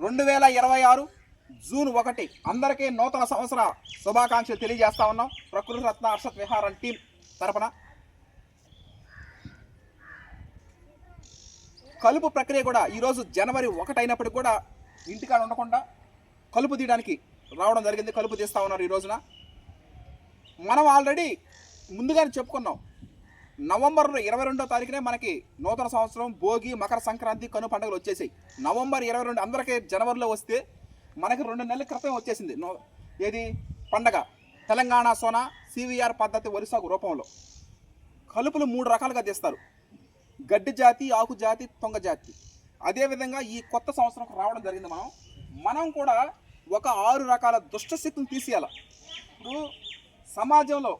2026 June 1 అందరికీ నూతన సంవత్సర శుభాకాంక్షలు తెలియజేస్తా ఉన్నాం. ప్రకృతి రత్న హర్షత్ విహారం టీం తరపున కలుపు ప్రక్రియ కూడా ఈరోజు జనవరి 1 అయినప్పటికీ కూడా ఇంటికాడ ఉండకుండా కలుపు తీయడానికి రావడం జరిగింది. కలుపు తీస్తూ ఉన్నారు. ఈ రోజున మనం ఆల్రెడీ ముందుగానే చెప్పుకున్నాం. నవంబర్ 22వ తారీఖునే మనకి నూతన సంవత్సరం, భోగి, మకర సంక్రాంతి, కను పండుగలు వచ్చేసాయి. నవంబర్ 22 అందరికీ జనవరిలో వస్తే మనకి 2 నెలల క్రితం వచ్చేసింది ఏది పండగ. తెలంగాణ సోనా CVR పద్ధతి వరి సాగు రూపంలో కలుపులు 3 రకాలుగా తీస్తారు: గడ్డి జాతి, ఆకు జాతి, తొంగ జాతి. అదేవిధంగా ఈ కొత్త సంవత్సరం రావడం జరిగింది. మనం కూడా ఒక 6 రకాల దుష్ట శక్తులను తీసేయాలి. ఇప్పుడు సమాజంలో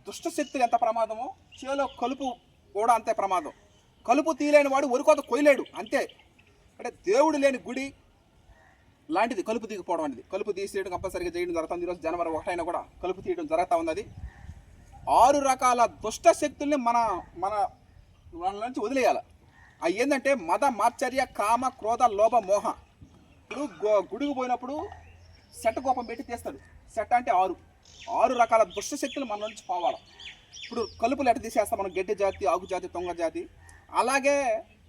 దుష్ట శక్తులు ఎంత ప్రమాదమో చేలో కలుపు కూడా అంతే ప్రమాదం. కలుపు తీయలేని వాడు ఒరికోత కొయ్యలేడు అంతే. అంటే దేవుడు లేని గుడి లాంటిది కలుపు తీయకపోవడం అనేది. కలుపు తీసేయడం కంపల్సరీగా చేయడం జరుగుతుంది. ఈరోజు జనవరి 1 అయినా కూడా కలుపు తీయడం జరుగుతూ ఉంది. 6 రకాల దుష్ట శక్తుల్ని మన నుంచి వదిలేయాలి. అవి ఏంటంటే మద, మాత్సర్య, కామ, క్రోధ, లోభ, మోహ. ఇప్పుడు గుడికి పోయినప్పుడు సెట్ కోపం పెట్టి తీస్తాడు. సెట్ అంటే 6 రకాల దుష్ట శక్తులు మన నుంచి పోవాలి. ఇప్పుడు కలుపులు ఎట్ట తీసేస్తాం మనం, గడ్డి జాతి, ఆకు జాతి, తొంగ జాతి. అలాగే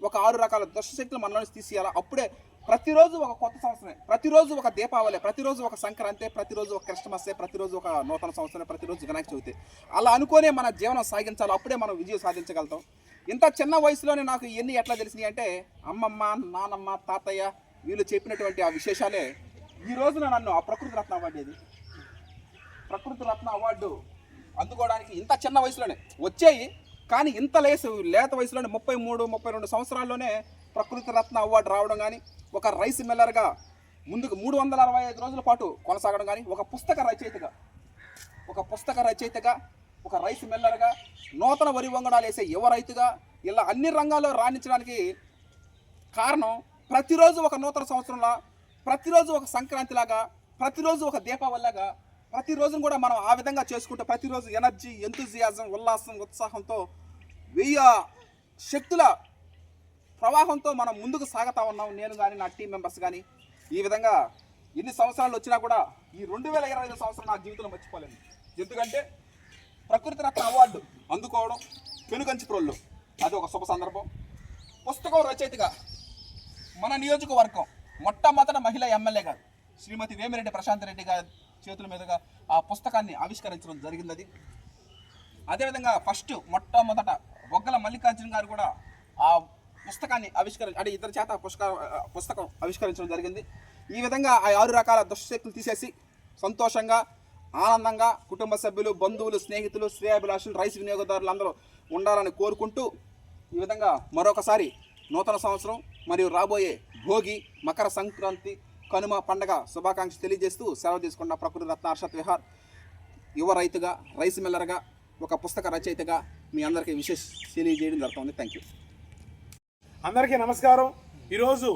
ఒక 6 రకాల దుష్ట శక్తులు మన నుంచి తీసేయాలి. అప్పుడే ప్రతిరోజు ఒక కొత్త సంవత్సరమే, ప్రతిరోజు ఒక దీపావళి, ప్రతిరోజు ఒక సంక్రాంతి, ప్రతిరోజు ఒక క్రిస్మస్, ప్రతిరోజు ఒక నూతన సంవత్సరం, ప్రతిరోజు వినాయక చవితి. అలా అనుకునే మన జీవనం సాగించాలి. అప్పుడే మనం విజయం సాధించగలుగుతాం. ఇంత చిన్న వయసులోనే నాకు ఇవన్నీ ఎట్లా తెలిసినాయి అంటే అమ్మమ్మ, నానమ్మ, తాతయ్య వీళ్ళు చెప్పినటువంటి ఆ విశేషాలే ఈ రోజున నన్ను ఆ ప్రకృతి రత్న అవార్డు ప్రకృతి రత్న అవార్డు అందుకోవడానికి ఇంత చిన్న వయసులోనే వచ్చాయి. కానీ ఇంత లేత వయసులోనే 33-32 సంవత్సరాల్లోనే ప్రకృతి రత్న అవార్డు రావడం కానీ, ఒక రైస్ మిల్లర్గా ముందుకు 365 రోజుల పాటు కొనసాగడం కానీ, ఒక పుస్తక రచయితగా, ఒక రైస్ మిల్లర్గా, నూతన వరి వంగడాలు వేసే యువ రైతుగా, ఇలా అన్ని రంగాల్లో రాణించడానికి కారణం ప్రతిరోజు ఒక నూతన సంవత్సరంలా, ప్రతిరోజు ఒక సంక్రాంతిలాగా, ప్రతిరోజు ఒక దీపావళిలాగా, ప్రతిరోజును కూడా మనం ఆ విధంగా చేసుకుంటే ప్రతిరోజు ఎనర్జీ, ఎంతూజియాజం, ఉల్లాసం, ఉత్సాహంతో 1000 శక్తుల ప్రవాహంతో మనం ముందుకు సాగుతూ ఉన్నాం. నేను కానీ, నా టీం మెంబర్స్ కానీ. ఈ విధంగా ఎన్ని సంవత్సరాలు వచ్చినా కూడా ఈ 2025 సంవత్సరం నా జీవితంలో మర్చిపోలేను. ఎందుకంటే ప్రకృతి రత్న అవార్డు అందుకోవడం పెనుకంచిప్రోళ్ళు అది ఒక శుభ సందర్భం. పుస్తకం రచయితగా మన నియోజకవర్గం మొట్టమొదట మహిళా ఎమ్మెల్యే గారు శ్రీమతి వేమిరెడ్డి ప్రశాంత్ రెడ్డి గారి చేతుల మీదుగా ఆ పుస్తకాన్ని ఆవిష్కరించడం జరిగింది. అదేవిధంగా మొట్టమొదట బొగ్గల మల్లికార్జున గారు కూడా ఆ పుస్తకాన్ని ఇద్దరి చేత పుస్తకం ఆవిష్కరించడం జరిగింది. ఈ విధంగా ఆ 6 రకాల దుష్టశక్తులు తీసేసి సంతోషంగా, ఆనందంగా కుటుంబ సభ్యులు, బంధువులు, స్నేహితులు, శ్రేయాభిలాషులు, రైస్ వినియోగదారులు అందరూ ఉండాలని కోరుకుంటూ ఈ విధంగా మరొకసారి నూతన సంవత్సరం మరియు రాబోయే భోగి, మకర సంక్రాంతి, కనుమ పండగ శుభాకాంక్షలు తెలియజేస్తూ సెలవు తీసుకున్న ప్రకృతి రత్న హర్షత్ విహార్ యువ రైతుగా, రైస్ మిల్లర్గా, ఒక పుస్తక రచయితగా మీ అందరికీ విశేష తెలియజేయడం జరుగుతుంది. Thank you. అందరికీ నమస్కారం. ఈరోజు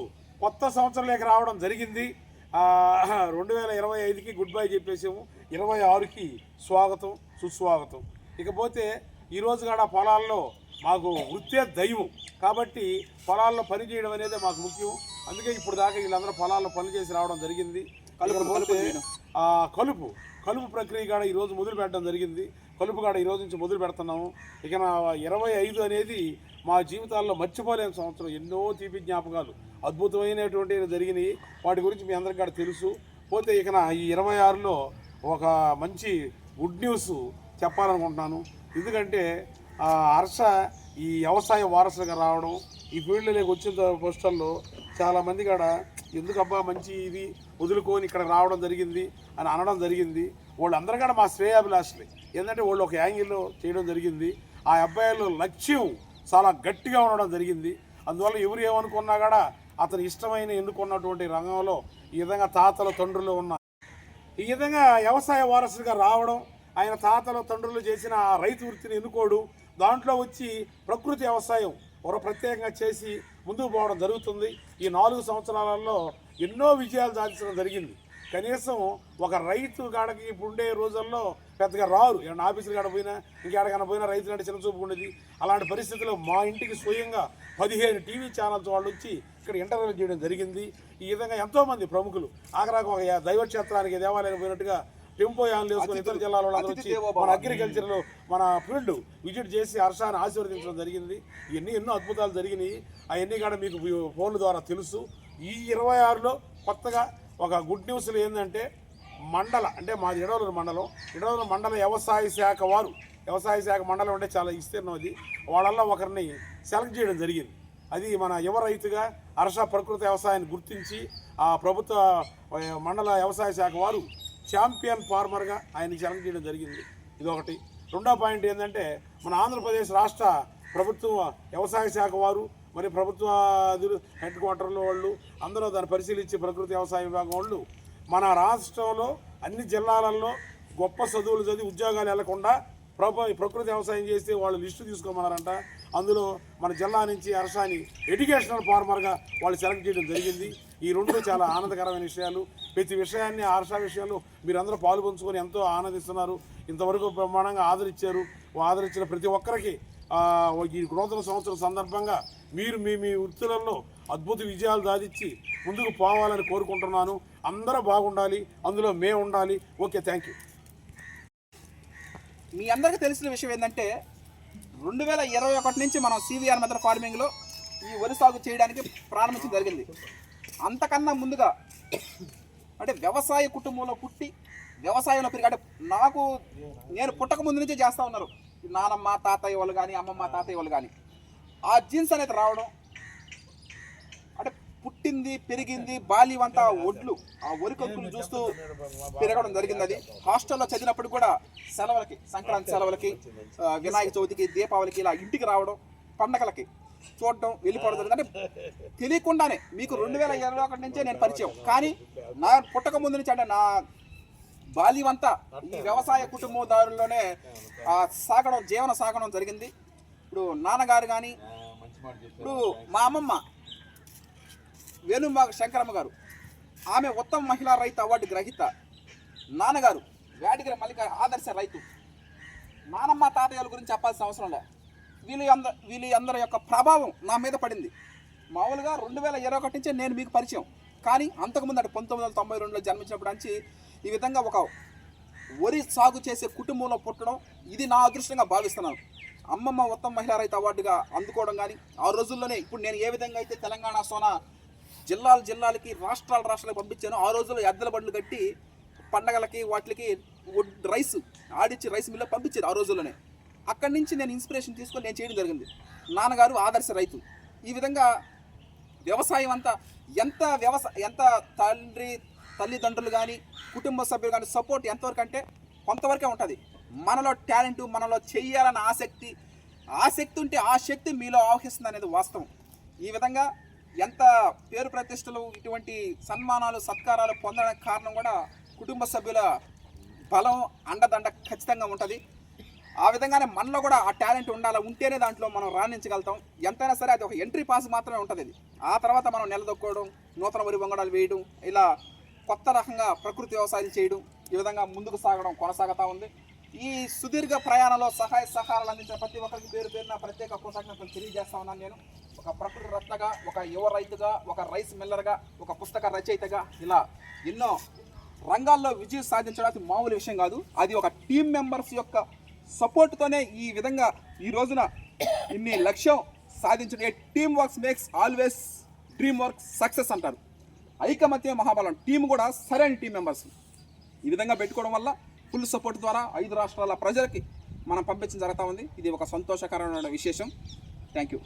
కొత్త సంవత్సరంలోకి రావడం జరిగింది. 2025కి గుడ్ బై చెప్పేసాము. 26కి స్వాగతం, సుస్వాగతం. ఇకపోతే ఈరోజు కూడా పొలాల్లో మాకు వృత్తే దైవం కాబట్టి పొలాల్లో పని చేయడం అనేది మాకు ముఖ్యం. అందుకే ఇప్పుడు దాకా వీళ్ళందరూ పొలాల్లో పని చేసి రావడం జరిగింది. కలుపు ప్రక్రియ కూడా ఈరోజు మొదలు పెట్టడం జరిగింది. కలుపు కూడా ఈరోజు నుంచి మొదలు పెడుతున్నాము. ఇక 25 అనేది మా జీవితాల్లో మర్చిపోలేని సంవత్సరం. ఎన్నో తీపి జ్ఞాపకాలు, అద్భుతమైనటువంటి జరిగినాయి. వాటి గురించి మీ అందరికీ కూడా తెలుసు. పోతే ఇక ఈ 26లో ఒక మంచి గుడ్ న్యూస్ చెప్పాలనుకుంటున్నాను. ఎందుకంటే హర్ష ఈ వ్యవసాయ వారసులుగా రావడం, ఈ ఫీల్డ్లోకి వచ్చిన పోస్టర్లో చాలామంది కూడా ఎందుకబ్బా మంచి ఇది వదులుకొని ఇక్కడ రావడం జరిగింది అని అనడం జరిగింది. వాళ్ళందరూ కూడా మా శ్రేయాభిలాషులే. ఏంటంటే వాళ్ళు ఒక యాంగిల్లో చేయడం జరిగింది. ఆ అబ్బాయిలో లక్ష్యం చాలా గట్టిగా ఉండడం జరిగింది. అందువల్ల ఎవరు ఏమనుకున్నా కూడా అతను ఇష్టమైన ఎన్నుకున్నటువంటి రంగంలో ఈ విధంగా తాతలు, తండ్రులు ఉన్న ఈ విధంగా వ్యవసాయ వారసులుగా రావడం, ఆయన తాతలు, తండ్రులు చేసిన ఆ రైతు వృత్తిని ఎన్నుకోవడం, దాంట్లో వచ్చి ప్రకృతి వ్యవసాయం ఒక ప్రత్యేకంగా చేసి ముందుకు పోవడం జరుగుతుంది. ఈ 4 సంవత్సరాలలో ఎన్నో విజయాలు సాధించడం జరిగింది. కనీసం ఒక రైతు కాడకి ఇప్పుడు ఉండే రోజుల్లో పెద్దగా రారు. ఏమన్నా ఆఫీసులు కాడ పోయినా, ఇంకెక్కడికైనా పోయినా రైతులంటే చిన్న చూపు ఉండేది. అలాంటి పరిస్థితుల్లో మా ఇంటికి స్వయంగా 15 టీవీ ఛానల్స్ వాళ్ళు వచ్చి ఇక్కడ ఇంటర్వ్యూ చేయడం జరిగింది. ఈ విధంగా ఎంతోమంది ప్రముఖులు ఆఖరాకు ఒక దైవక్షేత్రానికి దేవాలయం పోయినట్టుగా టెంపో యాన్లు వేసుకుని ఇతర జిల్లాల వాళ్ళందరూ వచ్చి మన అగ్రికల్చర్లో మన ఫీల్డ్ విజిట్ చేసి హర్షాన్ని ఆశీర్వదించడం జరిగింది. ఇవన్నీ ఎన్నో అద్భుతాలు జరిగినాయి. అవన్నీ కూడా మీకు ఫోన్ల ద్వారా తెలుసు. ఈ 26లో కొత్తగా ఒక గుడ్ న్యూస్లు ఏంటంటే అంటే మాది ఇడవలూరు మండలం వ్యవసాయ శాఖ మండలం అంటే చాలా విస్తీర్ణం. అది వాళ్ళల్లో ఒకరిని సెలెక్ట్ చేయడం జరిగింది. అది మన యువ రైతుగా హర్ష ప్రకృతి వ్యవసాయాన్ని గుర్తించి ఆ ప్రభుత్వ మండల వ్యవసాయ శాఖ వారు ఛాంపియన్ ఫార్మర్గా ఆయన్ని సెలెక్ట్ చేయడం జరిగింది. ఇదొకటి. రెండో పాయింట్ ఏంటంటే మన ఆంధ్రప్రదేశ్ రాష్ట్ర ప్రభుత్వ వ్యవసాయ శాఖ వారు మరి ప్రభుత్వ హెడ్ క్వార్టర్లో వాళ్ళు అందరూ దాన్ని పరిశీలించి ప్రకృతి వ్యవసాయ విభాగం వాళ్ళు మన రాష్ట్రంలో అన్ని జిల్లాలలో గొప్ప చదువులు చదివి ఉద్యోగాలు వెళ్లకుండా ప్రకృతి వ్యవసాయం చేస్తే వాళ్ళు లిస్టు తీసుకోమన్నారంట. అందులో మన జిల్లా నుంచి హర్షాని ఎడ్యుకేషనల్ ఫార్మర్గా వాళ్ళు సెలెక్ట్ చేయడం జరిగింది. ఈ రెండు చాలా ఆనందకరమైన విషయాలు. ప్రతి విషయాన్ని హర్ష విషయాలు మీరందరూ పాల్పంచుకొని ఎంతో ఆనందిస్తున్నారు. ఇంతవరకు బ్రహ్మాండంగా ఆదరించిన ప్రతి ఒక్కరికి ఈ నూతన సంవత్సరం సందర్భంగా మీరు మీ వృత్తులలో అద్భుత విజయాలు సాధించి ముందుకు పోవాలని కోరుకుంటున్నాను. అందరూ బాగుండాలి, అందులో మేము ఉండాలి. Okay, thank you. మీ అందరికీ తెలిసిన విషయం ఏంటంటే 2021 నుంచి మనం సివిఆర్ మెథడ్ ఫార్మింగ్లో ఈ వరి సాగు చేయడానికి ప్రారంభించడం జరిగింది. అంతకన్నా ముందుగా అంటే వ్యవసాయ కుటుంబంలో పుట్టి వ్యవసాయంలో పెరిగి అంటే నేను పుట్టక ముందు నుంచే చేస్తూ ఉన్నారు నానమ్మ తాతయ్య వాళ్ళు కానీ అమ్మమ్మ తాతయ్య వాళ్ళు కానీ. ఆ జీన్స్ అనేది రావడం అంటే పుట్టింది పెరిగింది బాల్యం అంతా ఒడ్లు ఆ వరి కంకులు చూస్తూ పెరగడం జరిగింది. అది హాస్టల్లో చదివినప్పుడు కూడా సెలవులకి, సంక్రాంతి సెలవులకి, వినాయక చవితికి, దీపావళికి ఇలా ఇంటికి రావడం, పండగలకి చూడడం, వెళ్ళిపోవడం జరిగింది. అంటే తెలియకుండానే మీకు 2021 నుంచే నేను పరిచయం. కానీ నా పుట్టక ముందు నుంచి అంటే నా బాల్యం అంతా ఈ వ్యవసాయ కుటుంబదారుల్లోనే జీవన సాగడం జరిగింది. ఇప్పుడు నాన్నగారు కానీ, ఇప్పుడు మా అమ్మమ్మ వేణుమాగ శంకరమ్మ గారు, ఆమె ఉత్తమ మహిళా రైతు అవార్డు గ్రహీత. నాన్నగారు వేటగిరి మల్లిక ఆదర్శ రైతు. నానమ్మ తాతయ్యల గురించి చెప్పాల్సిన అవసరం లే. వీళ్ళందరి యొక్క ప్రభావం నా మీద పడింది. మామూలుగా 2021 నుంచే నేను మీకు పరిచయం. కానీ అంతకుముందు అంటే 1992లో జన్మించినప్పుడు నుంచి ఈ విధంగా ఒక వరి సాగు చేసే కుటుంబంలో పుట్టడం ఇది నా అదృష్టంగా భావిస్తున్నాను. అమ్మమ్మ ఉత్తమ మహిళా రైతు అవార్డుగా అందుకోవడం కానీ ఆ రోజుల్లోనే ఇప్పుడు నేను ఏ విధంగా అయితే తెలంగాణ సోనా జిల్లాలకి రాష్ట్రాలకు పంపించాను. ఆ రోజుల్లో ఎద్దల బండ్లు కట్టి పండగలకి వాటికి రైస్ ఆడిచ్చి రైస్ మిల్లో పంపించేది ఆ రోజుల్లోనే. అక్కడి నుంచి నేను ఇన్స్పిరేషన్ తీసుకొని నేను చేయడం జరిగింది. నాన్నగారు ఆదర్శ రైతు. ఈ విధంగా వ్యవసాయం అంతా ఎంత తల్లిదండ్రులు కానీ కుటుంబ సభ్యులు కానీ సపోర్ట్ ఎంతవరకు అంటే కొంతవరకే ఉంటుంది. మనలో టాలెంట్, మనలో చెయ్యాలన్న ఆసక్తి ఉంటే ఆ శక్తి మీలో ఆవహిస్తుంది అనేది వాస్తవం. ఈ విధంగా ఎంత పేరు ప్రతిష్టలు ఇటువంటి సన్మానాలు సత్కారాలు పొందడానికి కారణం కూడా కుటుంబ సభ్యుల బలం అండదండ ఖచ్చితంగా ఉంటుంది. ఆ విధంగానే మనలో కూడా ఆ టాలెంట్ ఉంటేనే దాంట్లో మనం రాణించగలుగుతాం. ఎంతైనా సరే అది ఒక ఎంట్రీ పాస్ మాత్రమే ఉంటుంది. అది ఆ తర్వాత మనం నిలదొక్కోవడం, నూతన వరి వంగడాలు వేయడం, ఇలా కొత్త రకంగా ప్రకృతి వ్యవసాయం చేయడం, ఈ విధంగా ముందుకు సాగడం కొనసాగుతూ ఉంది. ఈ సుదీర్ఘ ప్రయాణంలో సహాయ సహకారాలు అందించిన ప్రతి ఒక్కరికి పేరున ప్రత్యేక కృతజ్ఞతలు తెలియజేస్తా ఉన్నాను. నేను ఒక ప్రకృతి రత్నగా, ఒక యువ రైతుగా, ఒక రైస్ మిల్లర్గా, ఒక పుస్తక రచయితగా ఇలా ఎన్నో రంగాల్లో విజయం సాధించడానికి మామూలు విషయం కాదు. అది ఒక టీం మెంబర్స్ యొక్క సపోర్ట్తోనే ఈ విధంగా ఈ రోజున ఇన్ని లక్ష్యం సాధించిన. Team works makes always dream work success అంటారు. ఐకమత్య మహాబలం. టీం కూడా సరైన టీం మెంబర్స్ ఈ విధంగా పెట్టుకోవడం వల్ల ఫుల్ సపోర్ట్ ద్వారా 5 రాష్ట్రాల ప్రజలకి మనం పంపించడం జరుగుతూ ఉంది. ఇది ఒక సంతోషకరమైన విశేషం. Thank you.